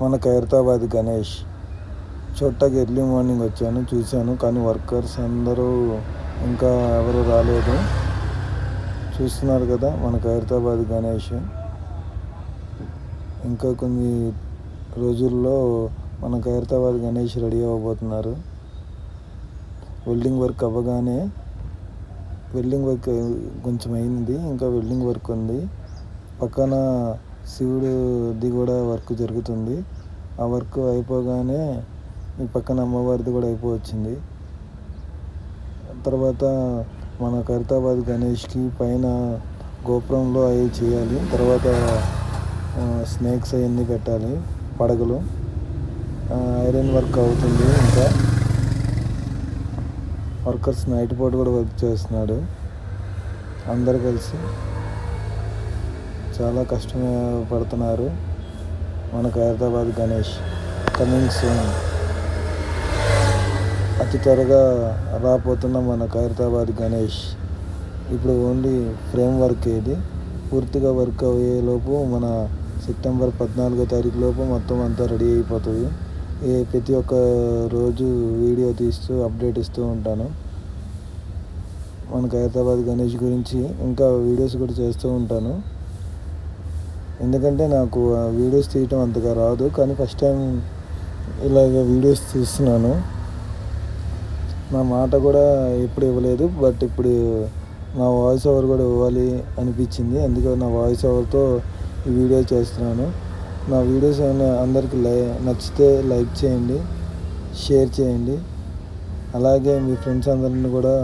మన ఖైరతాబాద్ గణేష్ చూడటానికి early morning వచ్చాను, చూశాను. కానీ వర్కర్స్ అందరూ ఇంకా ఎవరు రాలేదు. చూస్తున్నారు కదా మన ఖైరతాబాద్ గణేష్. ఇంకా కొన్ని రోజుల్లో మన ఖైరతాబాద్ గణేష్ రెడీ అవ్వబోతున్నారు. వెల్డింగ్ వర్క్ అవ్వగానే వెల్డింగ్ వర్క్ కొంచెం అయింది, ఇంకా వెల్డింగ్ వర్క్ ఉంది. పక్కన శివుడిది కూడా వర్క్ జరుగుతుంది. ఆ వర్క్ అయిపోగానే ఈ పక్కన అమ్మవారిది కూడా అయిపోవచ్చింది. తర్వాత మన ఖైరతాబాద్ గణేష్కి పైన గోపురంలో అవి చేయాలి. తర్వాత స్నేక్స్ అవన్నీ పెట్టాలి, పడగలు. ఐరన్ వర్క్ అవుతుంది. ఇంకా వర్కర్స్ నైట్ పూట కూడా వర్క్ చేస్తున్నాడు. అందరు కలిసి చాలా కష్టపడుతున్నారు. మన ఖైరతాబాద్ గణేష్ కమింగ్ సూన్. అతి త్వరగా రాబోతున్న మన ఖైరతాబాద్ గణేష్. ఇప్పుడు ఓన్లీ ఫ్రేమ్ వర్క్. ఇది పూర్తిగా వర్క్ అయ్యేలోపు మన సెప్టెంబర్ 14వ తారీఖు లోపు మొత్తం అంతా రెడీ అయిపోతుంది. ప్రతి ఒక్క రోజు వీడియో తీస్తూ అప్డేట్ ఇస్తూ ఉంటాను. మన ఖైరతాబాద్ గణేష్ గురించి ఇంకా వీడియోస్ కూడా చేస్తూ ఉంటాను. ఎందుకంటే నాకు వీడియోస్ తీయటం అంతగా రాదు, కానీ ఫస్ట్ టైం ఇలాగ వీడియోస్ తీస్తున్నాను. నా మాట కూడా ఎప్పుడు ఇవ్వలేదు, బట్ ఇప్పుడు నా వాయిస్ ఓవర్ కూడా ఇవ్వాలి అనిపించింది. అందుకే నా వాయిస్ ఓవర్తో ఈ వీడియో చేస్తున్నాను. నా వీడియోస్ ఏమైనా అందరికీ నచ్చితే లైక్ చేయండి, షేర్ చేయండి. అలాగే మీ ఫ్రెండ్స్ అందరిని కూడా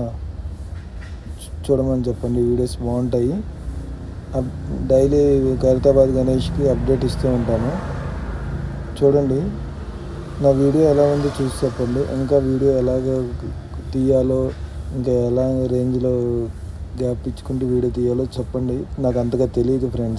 చూడమని చెప్పండి. వీడియోస్ బాగుంటాయి. డైలీ ఖైరతాబాద్ గణేష్కి అప్డేట్ ఇస్తూ ఉంటాను. చూడండి, నా వీడియో ఎలా ఉందో చూసి చెప్పండి. ఇంకా వీడియో ఎలాగ తీయాలో, ఇంకా ఎలా రేంజ్లో గ్యాప్ ఇచ్చుకుంటూ వీడియో తీయాలో చెప్పండి. నాకు అంతగా తెలియదు ఫ్రెండ్స్.